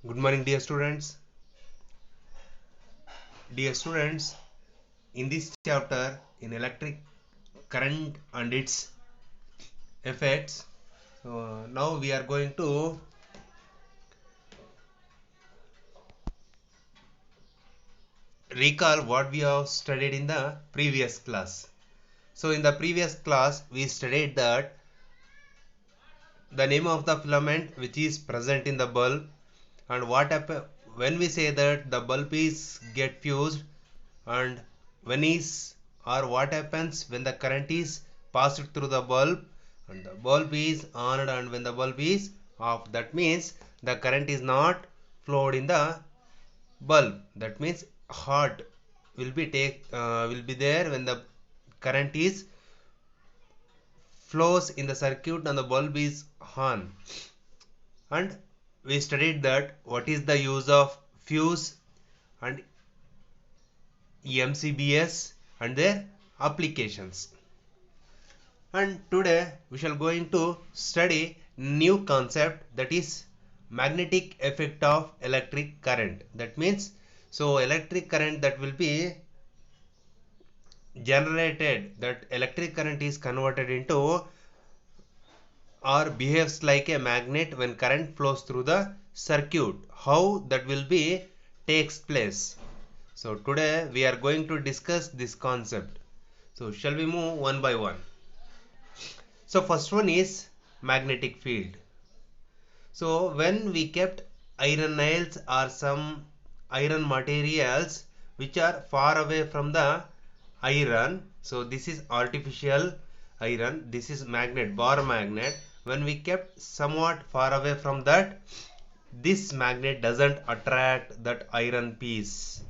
Good morning, dear students. Dear students, in this chapter in electric current and its effects, now we are going to recall what we have studied in the previous class. So in the previous class, we studied that the name of the filament which is present in the bulb and what happen when we say that the bulb is get fused and when is or what happens when the current is passed through the bulb and the bulb is on and when the bulb is off. That means the current is not flowed in the bulb. That means hot will be there when the current is flows in the circuit and the bulb is on. And we studied that what is the use of fuse and MCBS and their applications. And today we shall going to study new concept, that is magnetic effect of electric current. That means electric current that will be generated, that electric current is converted into or behaves like a magnet when current flows through the circuit. How that will be takes place. So today we are going to discuss this concept. So shall we move one by one? So first one is magnetic field. So when we kept iron nails or some iron materials which are far away from the iron, so this is artificial iron, this is magnet, bar magnet. When we kept somewhat far away from that, this magnet doesn't attract that iron piece,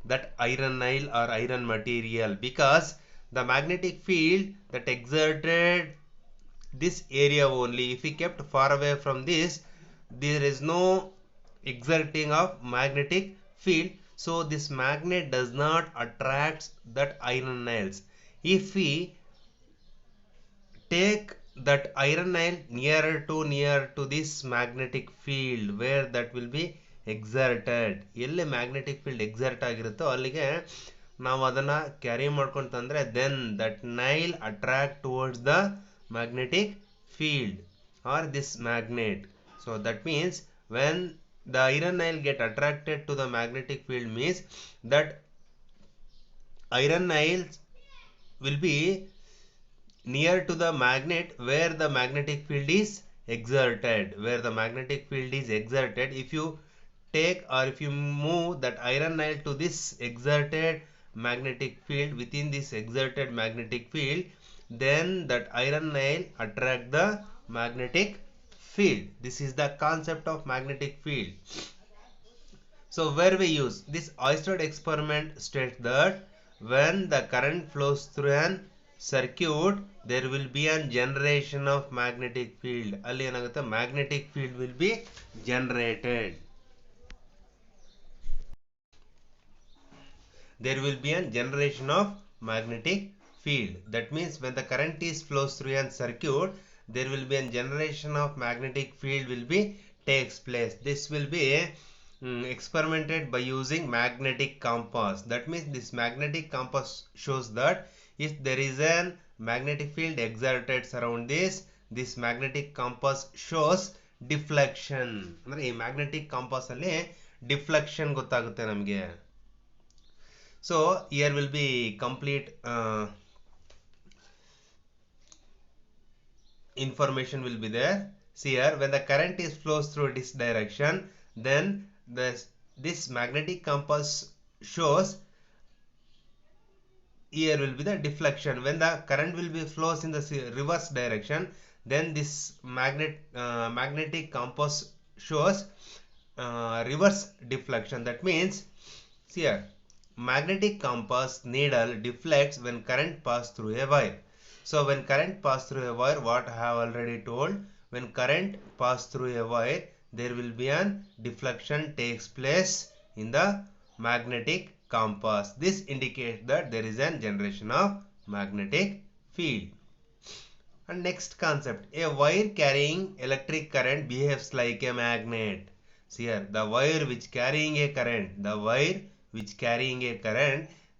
that iron nail or iron material, because the magnetic field that exerted this area only. If we kept far away from this, there is no exerting of magnetic field, so this magnet does not attract that iron nails. If we take that iron nail near to this magnetic field where that will be exerted, ಎಲ್ಲಿ magnetic field exert ಆಗಿರುತ್ತೋ ಅಲ್ಲಿಗೆ ನಾವು ಅದನ್ನ carry ಮಾಡ್ಕೊಂಡು ತಂದ್ರೆ then that nail attract towards the magnetic field or this magnet. So that means when the iron nail get attracted to the magnetic field means that iron nails will be near to the magnet where the magnetic field is exerted. Where the magnetic field is exerted, if you take or if you move that iron nail to this exerted magnetic field, within this exerted magnetic field, then that iron nail attract the magnetic field. This is the concept of magnetic field. So where we use this Oersted experiment states that when the current flows through an circuit, there will be a generation of magnetic field. ಅಲ್ಲಿ ಏನಾಗುತ್ತೆ, magnetic field will be generated. There will be a generation of magnetic field. That means when the current is flows through a circuit, there will be a generation of magnetic field will be takes place. This will be experimented by using magnetic compass. That means this magnetic compass shows that if there is an magnetic field exerted surround this magnetic compass shows deflection. ಅಂದ್ರೆ ಈ magnetic compass ಅಲ್ಲಿ deflection ಗೊತ್ತಾಗುತ್ತೆ ನಮಗೆ. So here will be complete information will be there. See here, when the current is flows through this direction, then this magnetic compass shows here will be the deflection. When the current will be flows in the reverse direction, then this magnetic compass shows reverse deflection. That means see here, magnetic compass needle deflects when current pass through a wire. So when current pass through a wire, what I have already told, when current pass through a wire, there will be an deflection takes place in the magnetic compass. This indicates that there is a generation of magnetic field. And next concept, a wire carrying electric current behaves like a magnet. See here, the wire which carrying a current,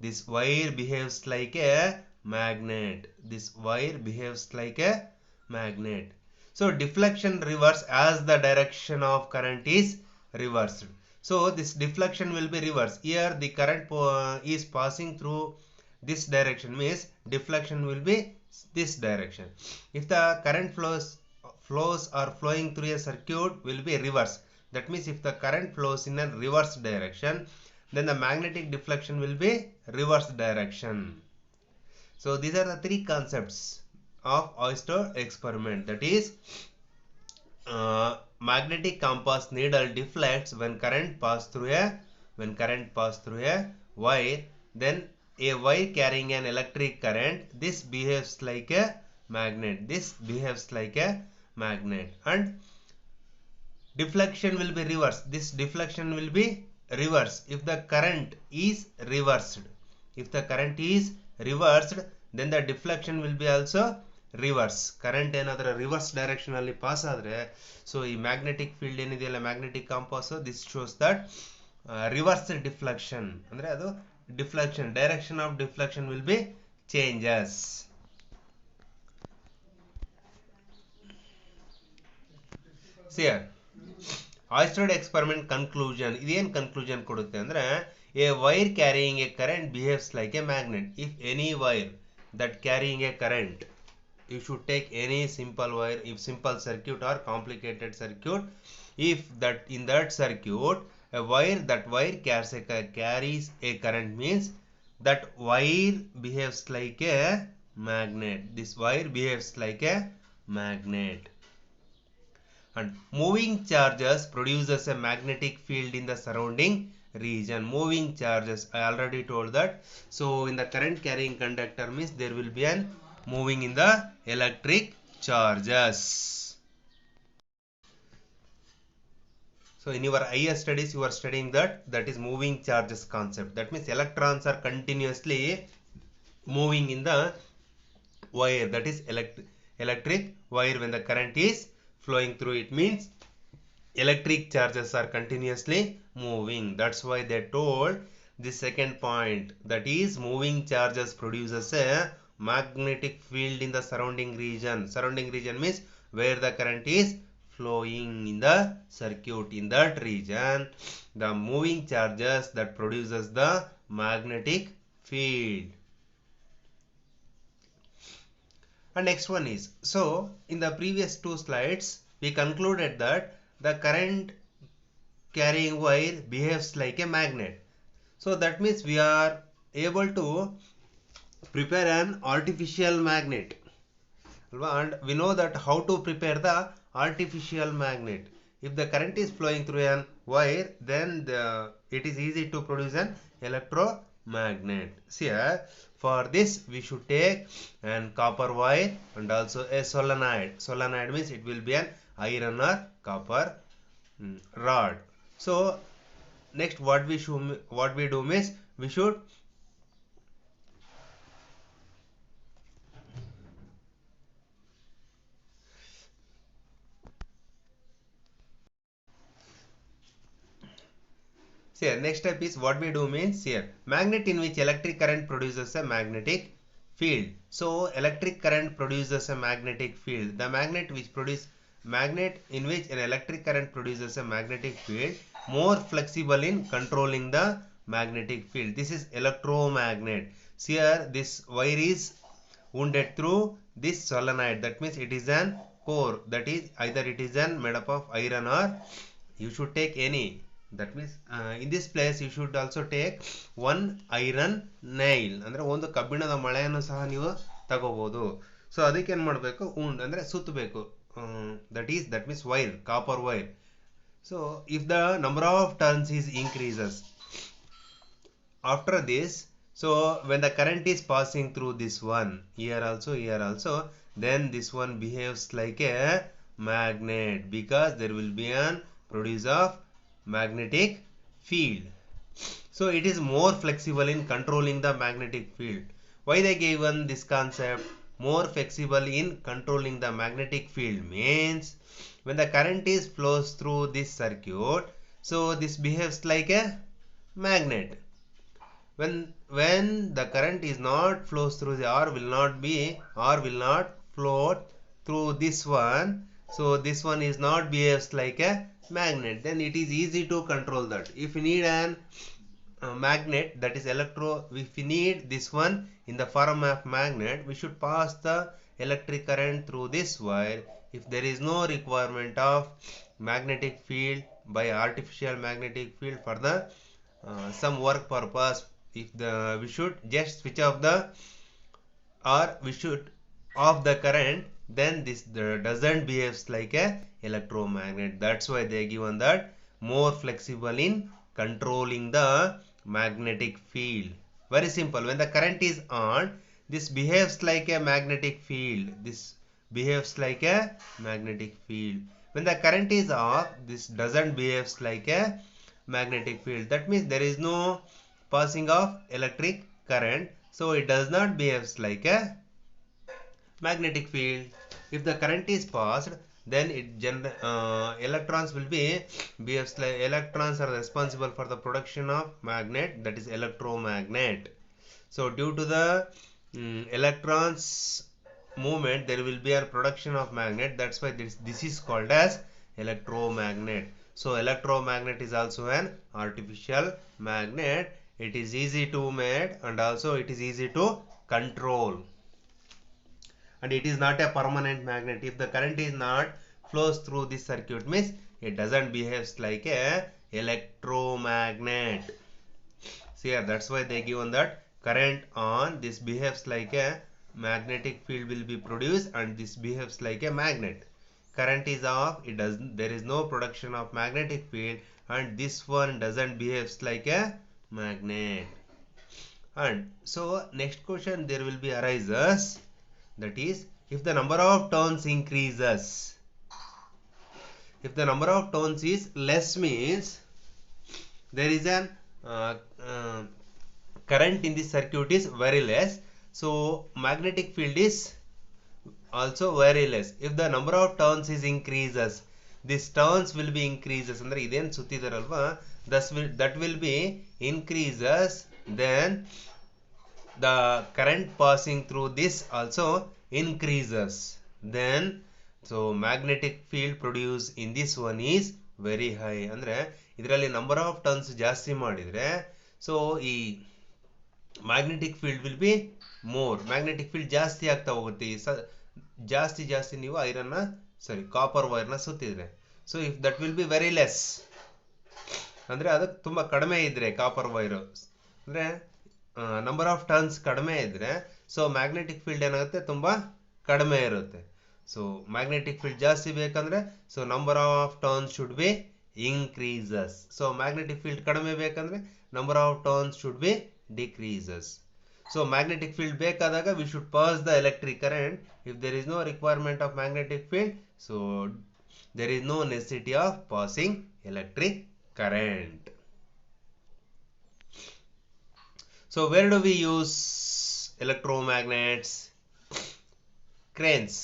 this wire behaves like a magnet. This wire behaves like a magnet. So deflection reverse as the direction of current is reversed. So this deflection will be reversed. Here the current is passing through this direction, means deflection will be this direction. If the current flows are flowing through a circuit will be reverse. That means if the current flows in a reverse direction, then the magnetic deflection will be reverse direction. So these are the three concepts of Oyster experiment. That is, magnetic compass needle deflects when current pass through a wire. Then a wire carrying an electric current, this behaves like a magnet. And deflection will be reversed. This deflection will be reversed if the current is reversed. Then the deflection will be also reverse. Current another reverse direction alli pass adre, so ಈ magnetic field ಏನಿದೆಯಲ್ಲ magnetic compass, this shows that reverse deflection ಅಂದ್ರೆ ಅದು deflection, direction of deflection will be changes. See here, Oyster experiment conclusion. ಇದೇನು conclusion ಕೊಡುತ್ತೆ ಅಂದ್ರೆ, a wire carrying a current behaves like a magnet. If any wire that carrying a current, you should take any simple wire, if simple circuit or complicated circuit, if that in that circuit that wire carries a current, means that wire behaves like a magnet. This wire behaves like a magnet. And moving charges produces a magnetic field in the surrounding region. Moving charges, I already told that. So in the current carrying conductor, means there will be an moving in the electric charges. So in your higher studies you are studying that is moving charges concept. That means electrons are continuously moving in the wire, that is electric wire. When the current is flowing through it, means electric charges are continuously moving. That's why they told the second point, that is moving charges produces a magnetic field in the surrounding region. Surrounding region means where the current is flowing in the circuit. In that region, the moving charges that produces the magnetic field. And next one is, so in the previous two slides we concluded that the current carrying wire behaves like a magnet. So that means we are able to prepare an artificial magnet, and we know that how to prepare the artificial magnet. If the current is flowing through an wire, then it is easy to produce an electromagnet. See here, for this we should take an copper wire and also a solenoid. Solenoid means it will be an iron or copper rod. So next what we do means we should here, next step is what we do means, here, magnet in which electric current produces a magnetic field. So electric current produces a magnetic field. The magnet in which an electric current produces a magnetic field, more flexible in controlling the magnetic field. This is electromagnet. See here, this wire is wounded through this solenoid. That means it is an core, that is either it is an made up of iron or you should take any. That means in this place you should also take one iron nail, ಅಂದ್ರೆ ಒಂದು ಕಬ್ಬಿಣದ ಮೊಳೆಯನ್ನು ಸಹ ನೀವು ತಗೋಬಹುದು. So ಅದಕ್ಕೆ ಏನು ಮಾಡಬೇಕು, ಅಂದ್ರೆ ಸುತ್ತಬೇಕು. that means wire, copper wire. So if the number of turns is increases after this, so when the current is passing through this one, here also, then this one behaves like a magnet, because there will be an produce of magnetic field. So it is more flexible in controlling the magnetic field. Why they given this concept? More flexible in controlling the magnetic field means when the current is flows through this circuit, So this behaves like a magnet. When the current is not flows through the or will not flow through this one, so this one is not behaves like a magnet, then it is easy to control that. If you need an magnet, that is if we need this one in the form of magnet, we should pass the electric current through this wire. If there is no requirement of magnetic field by artificial magnetic field for the some work purpose, if we should just switch off the or we should off the current, then this doesn't behaves like a electromagnet. That's why they given that more flexible in controlling the magnetic field. Very simple. When the current is on, this behaves like a magnetic field. This behaves like a magnetic field. When the current is off, this doesn't behaves like a magnetic field. That means there is no passing of electric current, so it does not behaves like a magnetic field. If the current is passed, then electrons will behaves like electrons are responsible for the production of magnet, that is electromagnet. So due to the electrons movement, there will be a production of magnet. That's why this is called as electromagnet. So electromagnet is also an artificial magnet. It is easy to make and also it is easy to control. And it is not a permanent magnet. If the current is not flows through this circuit, means it doesn't behaves like a electromagnet. See here, that's why they given that current on, this behaves like a magnetic field will be produced and this behaves like a magnet. Current is off, there is no production of magnetic field, and this one doesn't behaves like a magnet. And so next question there will be arises, that is, if the number of turns increases, if the number of turns is less, means there is an current in this circuit is very less, so magnetic field is also very less. If the number of turns is increases, this turns will be increases, andre idén suttidaralva, that will be increases, then the current passing through this also increases, then so magnetic field produced in this one is very high. ಅಂದ್ರೆ ಇದರಲ್ಲಿ number of turns ಜಾಸ್ತಿ ಮಾಡಿದ್ರೆ so ಈ magnetic field will be more, magnetic field ಜಾಸ್ತಿ ಆಗ್ತಾ ಹೋಗುತ್ತೆ. ಜಾಸ್ತಿ ನೀವು ಕಾಪರ್ ವೈರ್ನ ಸುತ್ತಿದ್ರೆ, so if that will be very less, ಅಂದ್ರೆ ಅದಕ್ಕೆ ತುಂಬಾ ಕಡಿಮೆ ಇದ್ರೆ ಕಾಪರ್ ವೈರು, ಅಂದ್ರೆ ನಂಬರ್ ಆಫ್ ಟರ್ನ್ಸ್ ಕಡಿಮೆ ಇದ್ರೆ ಸೊ ಮ್ಯಾಗ್ನೆಟಿಕ್ ಫೀಲ್ಡ್ ಏನಾಗುತ್ತೆ ತುಂಬಾ ಕಡಿಮೆ ಇರುತ್ತೆ. ಸೊ ಮ್ಯಾಗ್ನೆಟಿಕ್ ಫೀಲ್ಡ್ ಜಾಸ್ತಿ ಬೇಕಂದ್ರೆ so number of turns should be increases. So magnetic field kadame bekandre number of turns should be decreases. So magnetic field bekadaga we should pass the electric current. If there is no requirement of magnetic field, so there is no necessity of passing electric current. So where do we use electromagnets? Cranes.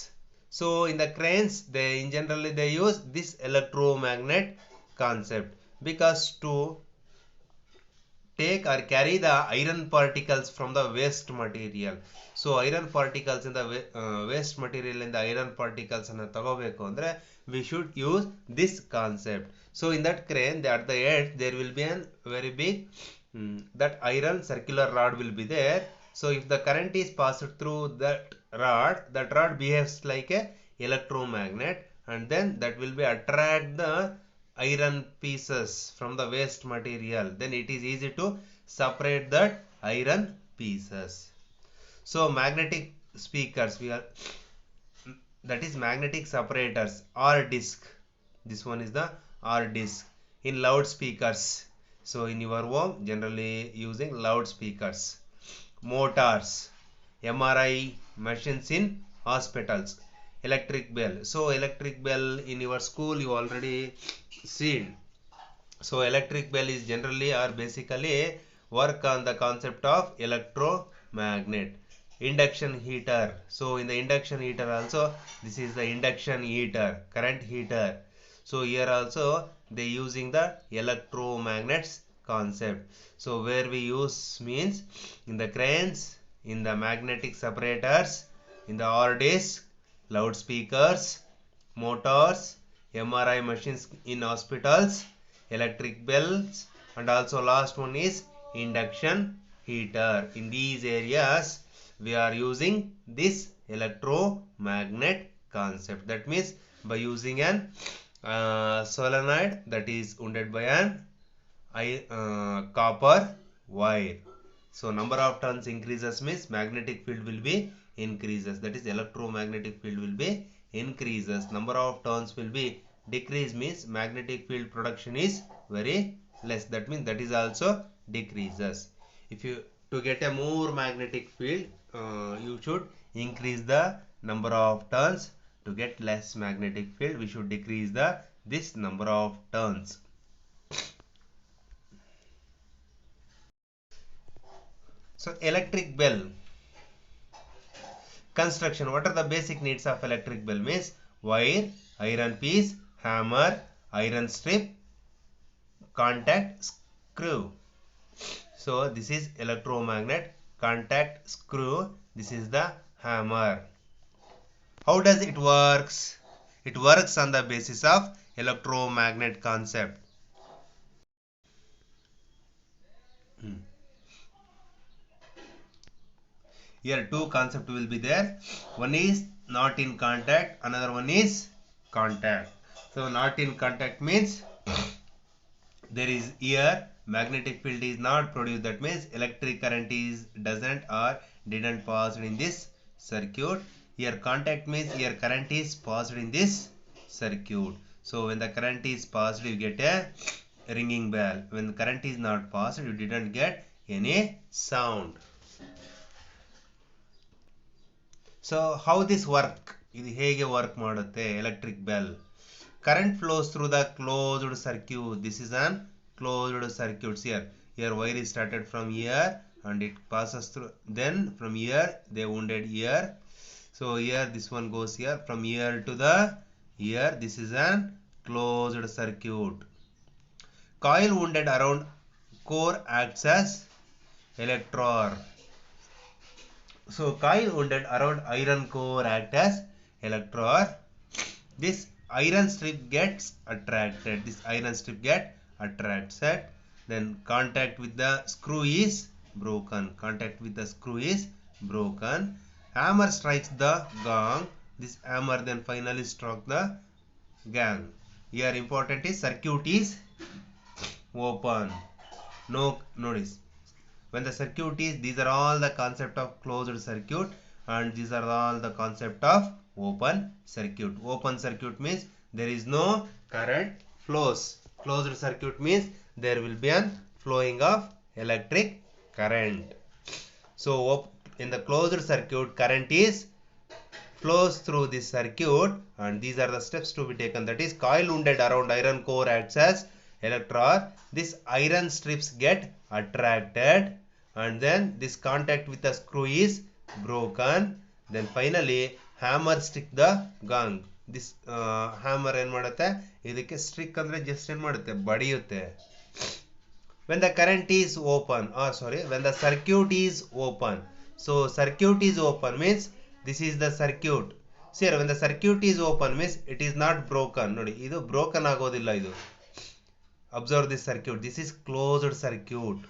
So in the cranes, in generally they use this electromagnet concept, because to take or carry the iron particles from the waste material. So iron particles in the waste material in the iron particles anna tagobeku andre we should use this concept. So in that crane, at the edge there will be a very big that iron circular rod will be there. So if the current is passed through that rod behaves like a electromagnet, and then that will be attract the iron pieces from the waste material. Then it is easy to separate that iron pieces. So magnetic speakers, that is magnetic separators or disc. This one is the or disc in loudspeakers. So in your home generally using loudspeakers. Motors, MRI machines in hospitals. Electric bell. So electric bell in your school you already seen. So electric bell is generally or basically work on the concept of electromagnet. Induction heater. So in the induction heater also, this is the induction heater, current heater. So here also they using the electromagnets concept. So where we use means in the cranes, in the magnetic separators, in the hard disk, loudspeakers, motors, MRI machines in hospitals, electric bells, and also last one is induction heater. In these areas we are using this electromagnet concept. That means by using an solenoid that is wounded by an copper wire. So number of turns increases means magnetic field will be increases. That is electromagnetic field will be increases. Number of turns will be decrease means magnetic field production is very less. That means that is also decreases. If you to get a more magnetic field, you should increase the number of turns. To get less magnetic field, we should decrease the this number of turns. So electric bell construction. What are the basic needs of electric bell? Means wire, iron piece, hammer, iron strip, contact screw. So this is electromagnet, contact screw. This is the hammer. How does it works? It works on the basis of electromagnet concept. Here two concepts will be there. One is not in contact, another one is contact. So not in contact means there is here magnetic field is not produced. That means electric current is doesn't or didn't pass in this circuit. Here contact means here current is passed in this circuit. So when the current is passed, you get a ringing bell. When the current is not passed, you didn't get any sound. So how this work? ಇದು ಹೇಗೆ work ಮಾಡುತ್ತೆ electric bell? Current flows through the closed circuit. This is an closed circuit. Here wire is started from here and it passes through. Then from here they wounded here. So here this one goes here. From here to the here. This is an closed circuit. Coil wounded around core acts as electrode. So coil wounded around iron core act as electrode. This iron strip gets attracted. This iron strip get attracted. Then contact with the screw is broken. Contact with the screw is broken. Hammer strikes the gong. This hammer then finally struck the gong. Here important is circuit is open. No notice. When the circuit is, these are all the concept of closed circuit and these are all the concept of open circuit. Open circuit means there is no current flows. Closed circuit means there will be an flowing of electric current. So in the closed circuit, current is flows through this circuit and these are the steps to be taken. That is coil wounded around iron core acts as electrode. This iron strips get attracted and then this contact with the screw is broken. Then finally hammer stick the gong. This hammer ಏನು ಮಾಡುತ್ತೆ ಇದಕ್ಕೆ strict ಅಂದ್ರೆ just ಏನು ಮಾಡುತ್ತೆ ಬಡಿಯುತ್ತೆ. When the current is open, when the circuit is open. So circuit is open means this is the circuit. See when the circuit is open means it is not broken. ನೋಡಿ ಇದು broken ಆಗೋದಿಲ್ಲ ಇದು. Observe this circuit. This is closed circuit.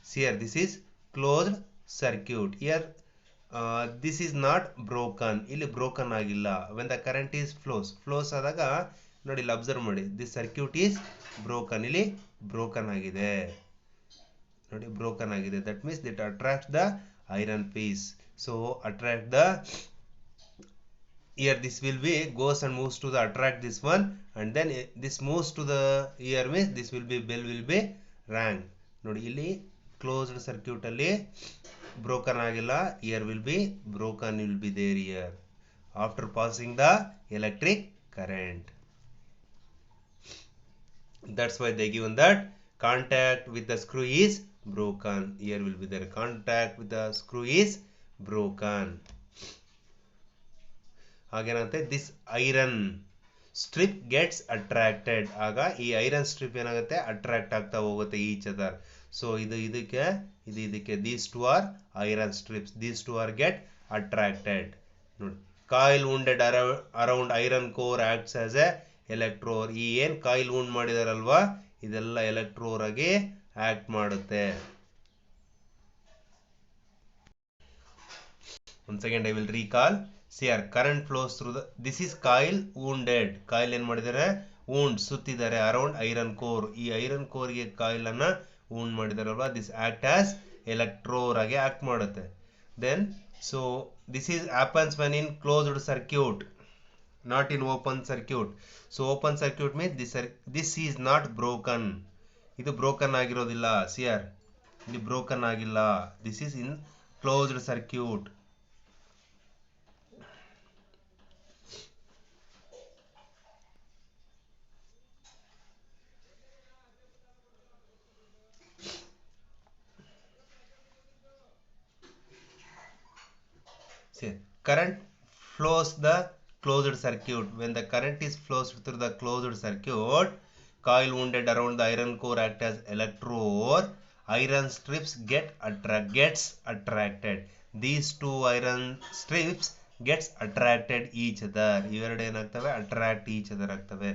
See here, this is closed circuit. Here, this is not broken. ಇಲ್ಲಿ broken ಆಗಿಲ್ಲ. When the current is flows ಆದಾಗ ನೋಡಿ ಇಲ್ಲಿ observe ಮಾಡಿ. This circuit is broken. ಇಲ್ಲಿ broken ಆಗಿದೆ. ನೋಡಿ broken ಆಗಿದೆ. That means it attracts the iron piece. So attract the here this will be goes and moves to the attract this one and then this moves to the here means this will be bell will be rang. ನೋಡಿ ಇಲ್ಲಿ closed circuit ಅಲ್ಲಿ broken ಆಗಿಲ್ಲ. Here will be broken will be there here after passing the electric current. That's why they given that contact with the screw is broken. Here will be there contact with the screw is broken. ಹಾಗೇನಂತೆ this iron. strip gets attracted. ಆಗ ಈ iron strip ಏನಾಗುತ್ತೆ attract ಆಗ್ತಾ ಹೋಗುತ್ತೆ each other. So ಇದಕ್ಕೆ these two are iron strips. These two are get attracted. ನೋಡಿ, coil wounded around iron core acts as a electrode. ಈ ಏನ್ coil wound ಮಾಡಿದಾರಲ್ವಾ ಇದೆಲ್ಲ ಎಲೆಕ್ಟ್ರೋಡ್ ಆಗಿ ಆಕ್ಟ್ ಮಾಡುತ್ತೆ. Once again I will recall. See here, current flows through the, this is coil wounded. Coil ಏನು ಮಾಡಿದ್ದಾರೆ wound ಸುತ್ತಿದ್ದಾರೆ around iron core. ಈ iron core ಗೆ coil ಅನ್ನ wound ಮಾಡಿದಾರಲ್ವಾ, this act as electrode ಆಗಿ act ಮಾಡುತ್ತೆ. Then so this is happens when in closed circuit, not in open circuit. So open circuit means this is not broken. ಇದು broken ಆಗಿರೋದಿಲ್ಲ. See here, ಇದು broken ಆಗಿಲ್ಲ. This is in closed circuit. Current flows the closed circuit. When the current is flows through the closed circuit, coil wounded around the iron core act as electrode. Iron strips gets attracted. These two iron strips gets attracted each other. ಇವೆರಡು ಏನಾಗ್ತವೆ attract each other ಆಗ್ತವೆ.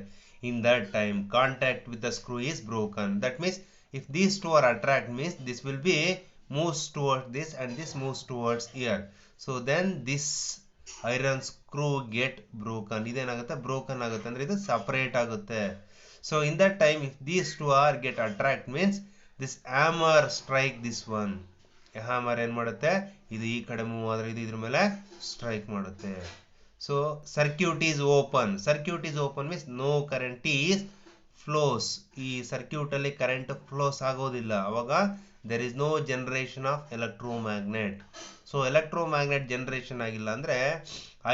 In that time contact with the screw is broken. That means if these two are attract means this will be moves towards this and this moves towards here. So then this iron screw get broken. ಇದೇನಾಗುತ್ತೆ broken ಆಗುತ್ತೆ ಅಂದ್ರೆ ಇದು separate ಆಗುತ್ತೆ. So in that time if these two are get attract means this hammer strike this one. hammer ಏನು ಮಾಡುತ್ತೆ ಇದು ಈ ಕಡೆ move ಆದ್ರೆ ಇದು ಇದ್ರ ಮೇಲೆ ಸ್ಟ್ರೈಕ್ ಮಾಡುತ್ತೆ. So circuit is open. Circuit is open means no current is flows. ಈ ಸರ್ಕ್ಯೂಟ್ ಅಲ್ಲಿ ಕರೆಂಟ್ ಫ್ಲೋಸ್ ಆಗೋದಿಲ್ಲ. ಅವಾಗ there is no generation of electromagnet. So electromagnet generation ಆಗಿಲ್ಲ ಅಂದ್ರೆ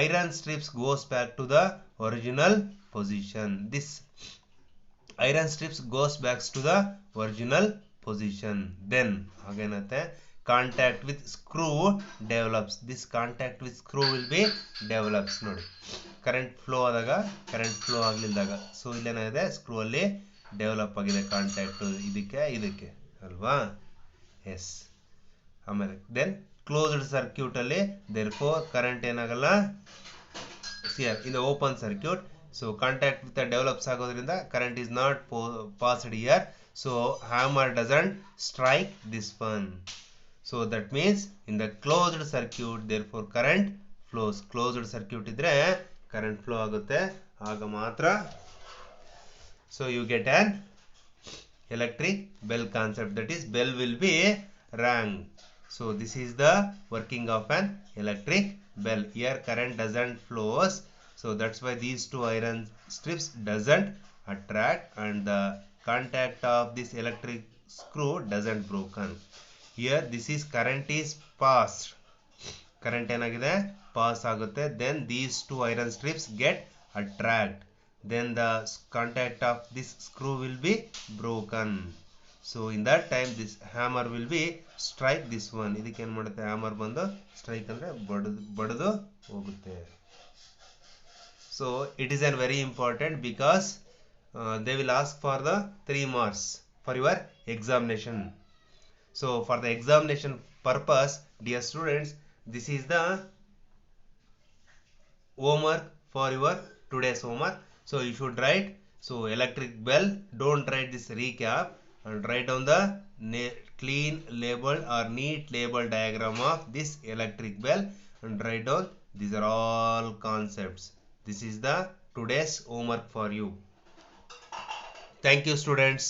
iron strips goes back to the original position. This iron strips goes back to the original position. Then ಹಾಗೇನತ್ತೆ contact with screw develops. This contact with screw will be develops. ನೋಡಿ, current flow ಆದಾಗ current flow ಆಗ್ಲಿಲ್ದಾಗ so ಇಲ್ಲೇನಾಗಿದೆ screw ಅಲ್ಲಿ develop ಆಗಿದೆ contact ಇದಕ್ಕೆ ಅಲ್ವಾ. S. ಆಮೇಲೆ then closed circuit ಅಲ್ಲಿ therefore current ಏನಾಗಲ್ಲ. in the open circuit, so contact with the develops ಆಗೋದ್ರಿಂದ current is not passed here, so hammer doesn't strike this one. So that means in the closed circuit therefore current flows. Closed circuit ಇದ್ರೆ current flow ಆಗುತ್ತೆ ಆಗ ಮಾತ್ರ. So you get an electric bell concept, that is bell will be rang. So this is the working of an electric bell. Here current doesn't flows, so that's why these two iron strips doesn't attract and the contact of this electric screw doesn't broken. Here this is current is passed. Current ಏನಾಗಿದೆ pass ಆಗುತ್ತೆ. Then these two iron strips get attract. Then the contact of this screw will be broken. So in that time this hammer will be strike this one. ಇದಕ್ಕೆ ಏನು ಮಾಡುತ್ತೆ hammer ಬಂದು strike ಅಂದ್ರೆ ಬಡದು ಹೋಗುತ್ತೆ. So it is an very important because they will ask for the 3 marks for your examination. So for the examination purpose, dear students, this is the homework for your today's homework. So you should write, so electric bell, don't write this recap and write down the clean label or neat label diagram of this electric bell and write down these are all concepts. This is the today's homework for you. Thank you students.